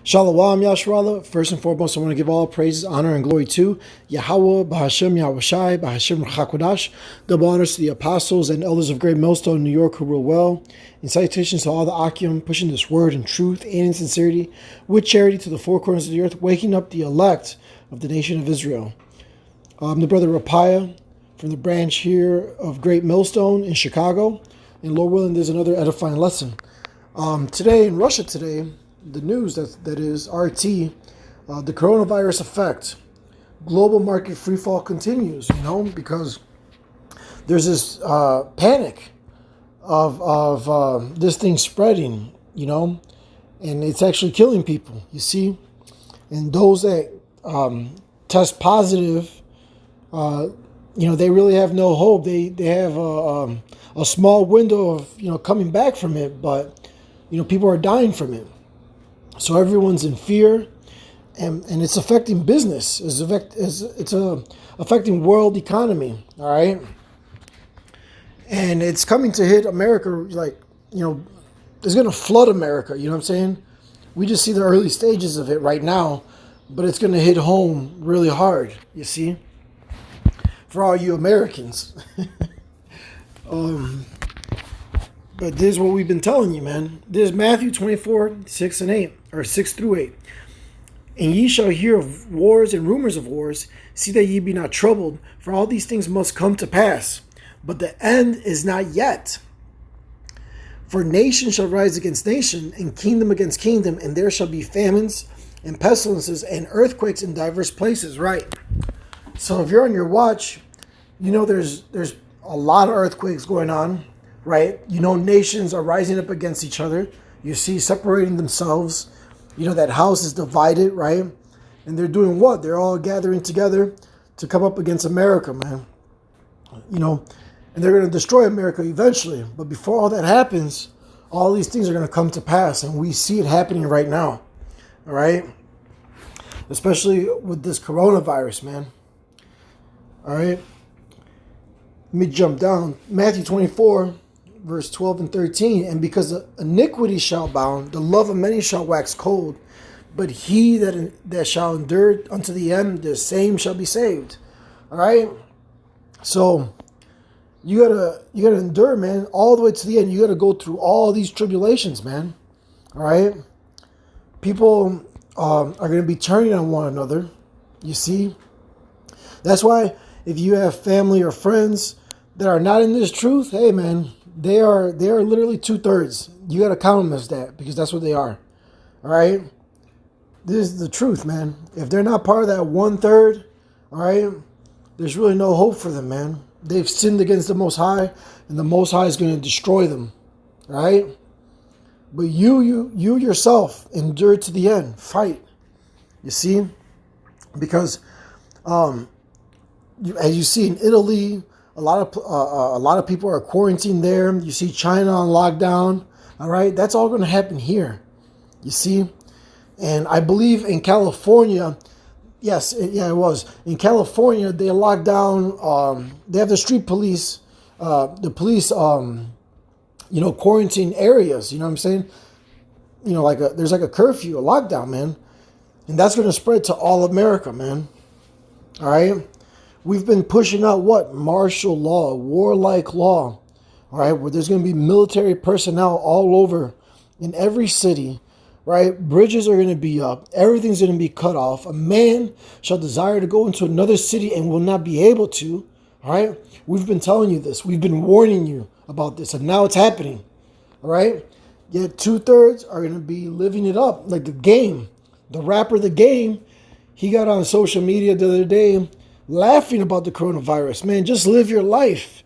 Shalom, Yasharallah. First and foremost, I want to give all praises, honor, and glory to Yahweh, Bahashem Yahushai, Bahashem Chakodash. Double honors to the apostles and elders of Great Millstone, New York, who rule well. And salutations to all the Akim, pushing this word in truth and in sincerity, with charity to the four corners of the earth, waking up the elect of the nation of Israel. I'm the brother Rapiah from the branch here of Great Millstone in Chicago. And Lord willing, there's another edifying lesson. Today, in Russia today, the news that is RT, the coronavirus effect, global market free fall continues, because there's this panic of this thing spreading, and it's actually killing people, you see. And those that test positive, they really have no hope. They have a small window of, coming back from it, but, people are dying from it. So everyone's in fear, and it's affecting business. It's affecting world economy, all right? And it's coming to hit America, it's going to flood America, you know what I'm saying? We just see the early stages of it right now, but it's going to hit home really hard, you see? For all you Americans. But this is what we've been telling you, man. This is Matthew 24, 6 and 8, or 6 through 8. And ye shall hear of wars and rumors of wars. See that ye be not troubled, for all these things must come to pass. But the end is not yet. For nation shall rise against nation, and kingdom against kingdom, and there shall be famines and pestilences and earthquakes in diverse places. Right. So if you're on your watch, there's a lot of earthquakes going on. Right? Nations are rising up against each other. You see, separating themselves. That house is divided, right? And they're doing what? They're all gathering together to come up against America, man. And they're going to destroy America eventually. But before all that happens, all these things are going to come to pass. And we see it happening right now. All right? Especially with this coronavirus, man. All right? Let me jump down. Matthew 24. Verse 12 and 13, and because iniquity shall abound, the love of many shall wax cold, but he that shall endure unto the end, the same shall be saved. All right. So you gotta endure, man, all the way to the end. You gotta go through all these tribulations, man. All right. People are gonna be turning on one another. You see. That's why if you have family or friends that are not in this truth, hey, man. They are literally 2/3. You got to count them as that, because that's what they are. All right? This is the truth, man. If they're not part of that 1/3, all right, there's really no hope for them, man. They've sinned against the Most High, and the Most High is going to destroy them. All right? But you yourself endure to the end. Fight. You see? Because as you see in Italy, a lot of people are quarantined there. You see China on lockdown. All right, that's all going to happen here. You see, and I believe in California. Yes, it was in California. They locked down. They have the street police, the police. Quarantine areas. You know what I'm saying? There's like a curfew, a lockdown, man, and that's going to spread to all America, man. All right. We've been pushing out what? Martial law, warlike law, all right, where there's going to be military personnel all over in every city, right? Bridges are going to be up. Everything's going to be cut off. A man shall desire to go into another city and will not be able to, all right? We've been telling you this. We've been warning you about this, and now it's happening, all right? Yet 2/3 are going to be living it up, like The Game. The rapper The Game, he got on social media the other day laughing about the coronavirus. Man, just live your life,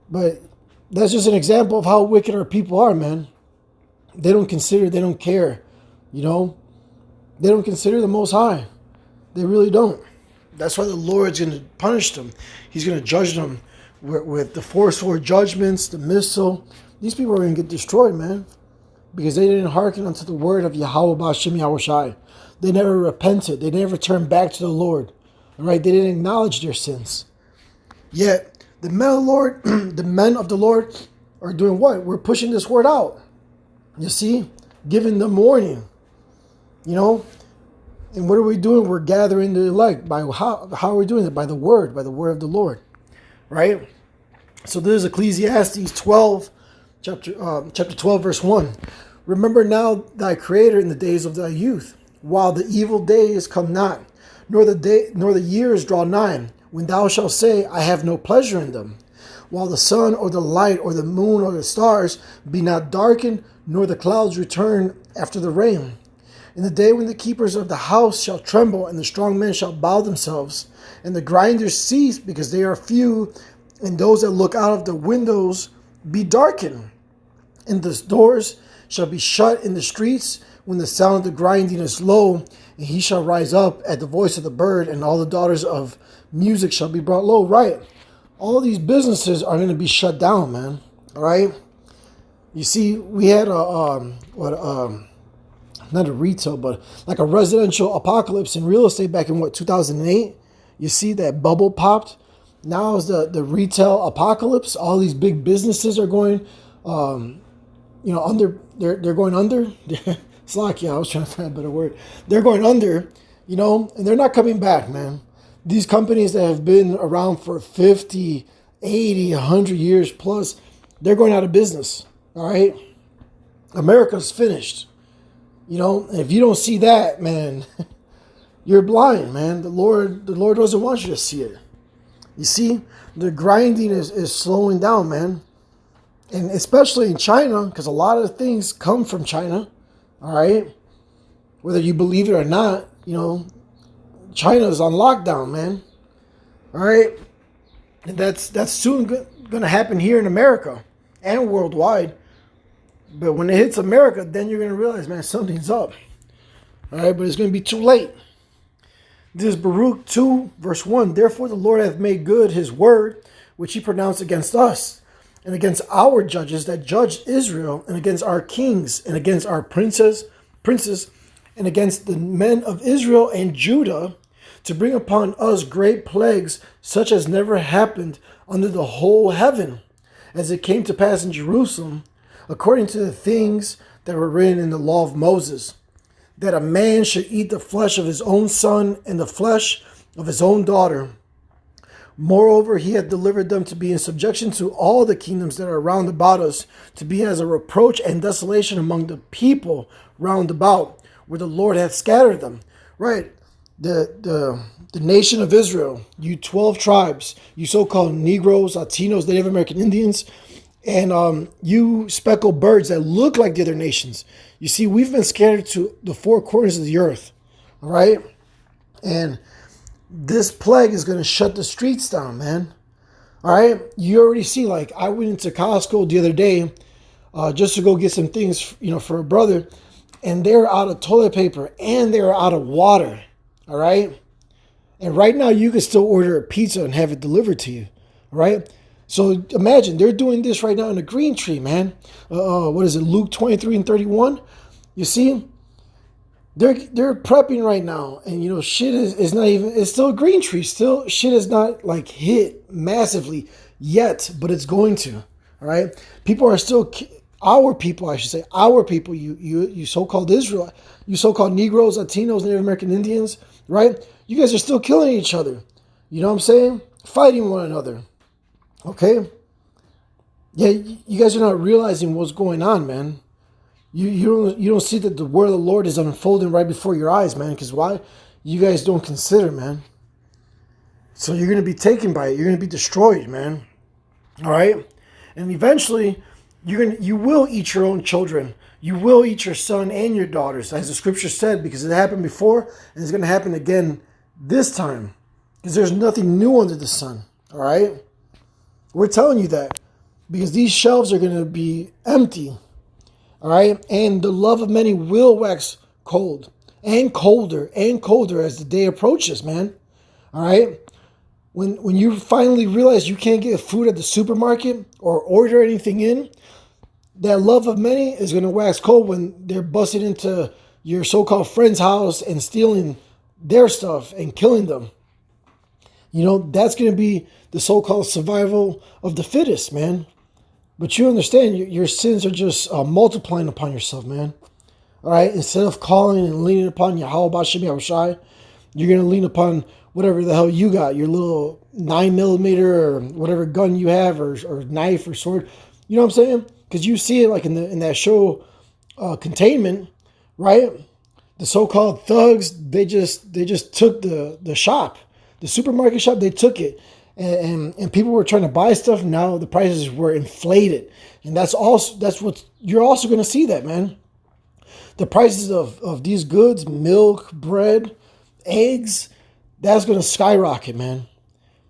But that's just an example of how wicked our people are, man. They don't consider, they don't care, They don't consider the Most High. They really don't. That's why the Lord's going to punish them. He's going to judge them with the forceful judgments, the missile. These people are going to get destroyed, man, because they didn't hearken unto the word of Yahweh Ba'ashem Yahushai. They never repented. They never turned back to the Lord. All right? They didn't acknowledge their sins. Yet, the men of the Lord, the men of the Lord are doing what? We're pushing this word out. You see? Giving them warning. You know, and what are we doing? We're gathering the elect. By how are we doing it? By the word of the Lord, right? So this is Ecclesiastes 12, chapter 12, verse 1. Remember now thy Creator in the days of thy youth, while the evil days come not, nor the years draw nigh, when thou shalt say, I have no pleasure in them. While the sun or the light or the moon or the stars be not darkened, nor the clouds return after the rain. In the day when the keepers of the house shall tremble, and the strong men shall bow themselves, and the grinders cease because they are few, and those that look out of the windows be darkened. And the doors shall be shut in the streets when the sound of the grinding is low, and he shall rise up at the voice of the bird, and all the daughters of music shall be brought low. Right. All these businesses are going to be shut down, man. All right. You see, we had not a retail, but like a residential apocalypse in real estate back in 2008. You see that bubble popped. Now is the retail apocalypse. All these big businesses are going, under. They're going under. Slack, I was trying to find a better word. They're going under, and they're not coming back, man. These companies that have been around for 50, 80, 100 years plus, they're going out of business. All right, America's finished. And if you don't see that, man, you're blind, man. The Lord doesn't want you to see it. You see, the grinding is slowing down, man. And especially in China, because a lot of things come from China, all right? Whether you believe it or not, China is on lockdown, man. All right? And that's soon going to happen here in America and worldwide. But when it hits America, then you're going to realize, man, something's up. All right? But it's going to be too late. This is Baruch 2, verse 1. Therefore the Lord hath made good his word, which he pronounced against us, and against our judges that judged Israel, and against our kings, and against our princes, and against the men of Israel and Judah, to bring upon us great plagues, such as never happened under the whole heaven, as it came to pass in Jerusalem, according to the things that were written in the law of Moses, that a man should eat the flesh of his own son and the flesh of his own daughter. Moreover, he hath delivered them to be in subjection to all the kingdoms that are round about us, to be as a reproach and desolation among the people round about, where the Lord hath scattered them. Right. The nation of Israel, you 12 tribes, you so-called Negroes, Latinos, Native American Indians, and you speckled birds that look like the other nations. You see, we've been scattered to the four corners of the earth. All right. And this plague is going to shut the streets down, man. All right. You already see, like, I went into Costco the other day just to go get some things, for a brother. And they're out of toilet paper and they're out of water. All right. And right now you can still order a pizza and have it delivered to you. All right. So imagine they're doing this right now in the green tree, man. What is it? Luke 23 and 31. You see, they're prepping right now, and shit is not even. It's still a green tree. Still, shit is not like hit massively yet, but it's going to. All right, people are still our people. I should say our people. You so-called Israel. You so-called Negroes, Latinos, Native American Indians. Right? You guys are still killing each other. You know what I'm saying? Fighting one another. Okay? Yeah, you guys are not realizing what's going on, man. You don't see that the word of the Lord is unfolding right before your eyes, man. Because why? You guys don't consider, man. So you're going to be taken by it. You're going to be destroyed, man. All right? And eventually, you will eat your own children. You will eat your son and your daughters, as the scripture said, because it happened before, and it's going to happen again this time. Because there's nothing new under the sun. All right? We're telling you that. Because these shelves are going to be empty. All right? And the love of many will wax cold. And colder as the day approaches, man. All right? When you finally realize you can't get food at the supermarket or order anything in, that love of many is going to wax cold when they're busting into your so-called friend's house and stealing their stuff and killing them. That's going to be the so-called survival of the fittest, man. But you understand, your sins are just multiplying upon yourself, man. All right, instead of calling and leaning upon Yahweh Bashem Yahushai, you're going to lean upon whatever the hell you got, your little 9mm or whatever gun you have, or knife or sword. You know what I'm saying? Because you see it like in that show, Containment, right? The so-called thugs, they just took the shop, the supermarket shop. They took it, and people were trying to buy stuff. Now the prices were inflated, and that's what you're also going to see, that, man. The prices of these goods, milk, bread, eggs, that's going to skyrocket, man.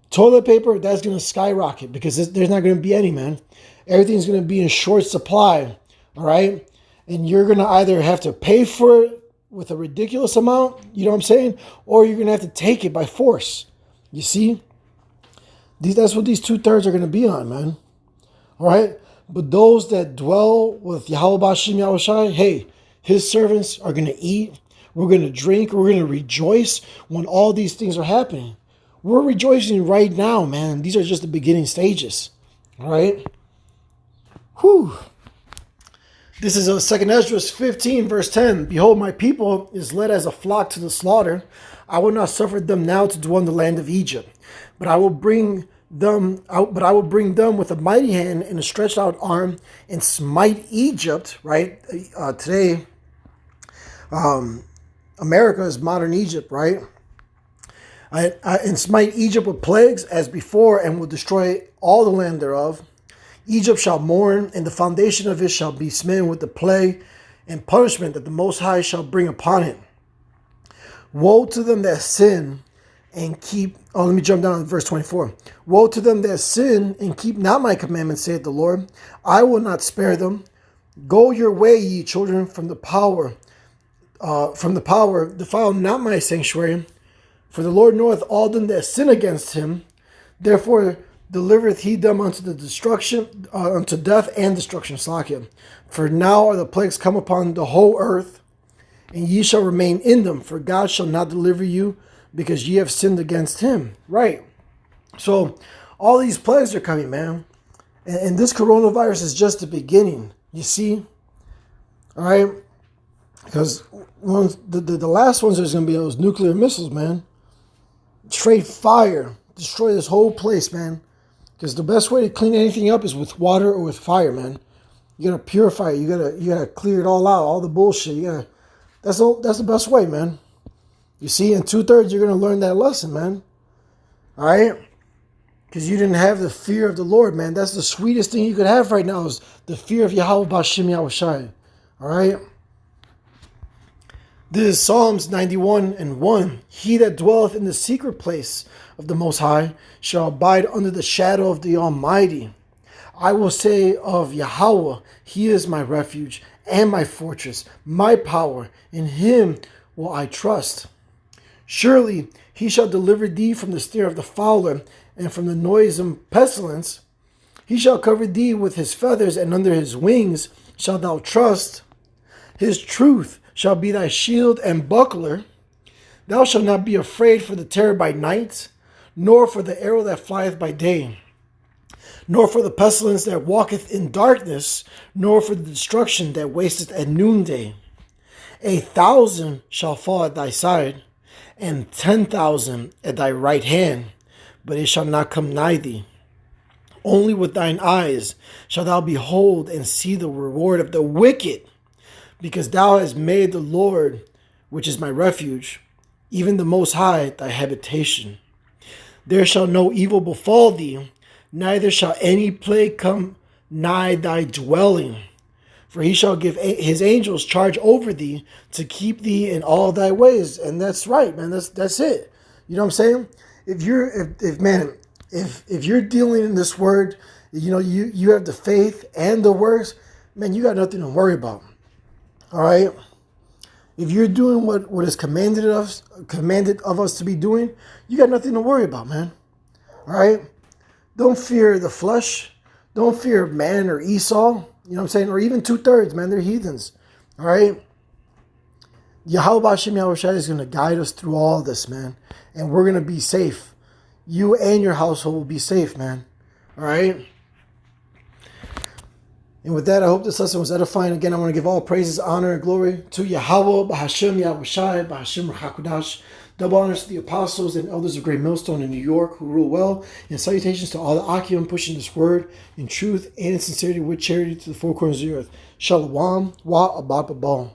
Toilet paper, that's going to skyrocket because there's not going to be any, man. Everything's going to be in short supply, all right? And you're going to either have to pay for it with a ridiculous amount, you know what I'm saying? Or you're going to have to take it by force. You see? That's what these 2/3 are going to be on, man. All right? But those that dwell with Yahweh Bashem Yahushai, hey, his servants are going to eat, we're going to drink, we're going to rejoice when all these things are happening. We're rejoicing right now, man. These are just the beginning stages. All right? Whew. This is 2 Esdras 15, verse 10. Behold, my people is led as a flock to the slaughter. I will not suffer them now to dwell in the land of Egypt, but I will bring them out. But I will bring them with a mighty hand and a stretched out arm, and smite Egypt. Right today, America is modern Egypt, right? And smite Egypt with plagues as before, and will destroy all the land thereof. Egypt shall mourn, and the foundation of it shall be smitten with the plague and punishment that the Most High shall bring upon it. Woe to them that sin and keep... Oh, let me jump down to verse 24. Woe to them that sin and keep not my commandments, saith the Lord. I will not spare them. Go your way, ye children, from the power. Defile not my sanctuary. For the Lord knoweth all them that sin against him. Therefore delivereth he them unto the destruction, unto death and destruction. Slakia. For now are the plagues come upon the whole earth, and ye shall remain in them. For God shall not deliver you, because ye have sinned against him. Right. So all these plagues are coming, man. And this coronavirus is just the beginning. You see? All right? Because the last ones is going to be those nuclear missiles, man. Straight fire. Destroy this whole place, man. Because the best way to clean anything up is with water or with fire, man. You gotta purify it. You gotta clear it all out, all the bullshit. That's the best way, man. You see, in 2/3 you're gonna learn that lesson, man. All right, because you didn't have the fear of the Lord, man. That's the sweetest thing you could have right now, is the fear of Yahweh Bashem Yahushai. All right. This is Psalms 91:1. He that dwelleth in the secret place of the Most High shall abide under the shadow of the Almighty. I will say of Yahweh, he is my refuge and my fortress, my power. In him will I trust. Surely he shall deliver thee from the snare of the fowler and from the noisome pestilence. He shall cover thee with his feathers, and under his wings shalt thou trust. His truth shall be thy shield and buckler. Thou shalt not be afraid for the terror by night, nor for the arrow that flieth by day, nor for the pestilence that walketh in darkness, nor for the destruction that wasteth at noonday. 1,000 shall fall at thy side, and 10,000 at thy right hand, but it shall not come nigh thee. Only with thine eyes shalt thou behold and see the reward of the wicked, because thou hast made the Lord, which is my refuge, even the Most High, thy habitation. There shall no evil befall thee, neither shall any plague come nigh thy dwelling. For he shall give his angels charge over thee to keep thee in all thy ways. And that's right, man. That's it. You know what I'm saying? If you're dealing in this word, you have the faith and the works, man, you got nothing to worry about. All right. If you're doing what is commanded of us to be doing, you got nothing to worry about, man. All right. Don't fear the flesh. Don't fear man or Esau. You know what I'm saying? Or even 2/3, man. They're heathens. All right. Yahweh Bashem Yahushai is going to guide us through all this, man. And we're going to be safe. You and your household will be safe, man. All right. And with that, I hope this lesson was edifying. Again, I want to give all praises, honor, and glory to Yahweh, Bahashem Yahushai, Bahashem Hakudash. Double honors to the apostles and elders of Great Millstone in New York who rule well. And salutations to all the Akim pushing this word in truth and in sincerity with charity to the four corners of the earth. Shalom, wa abad babal.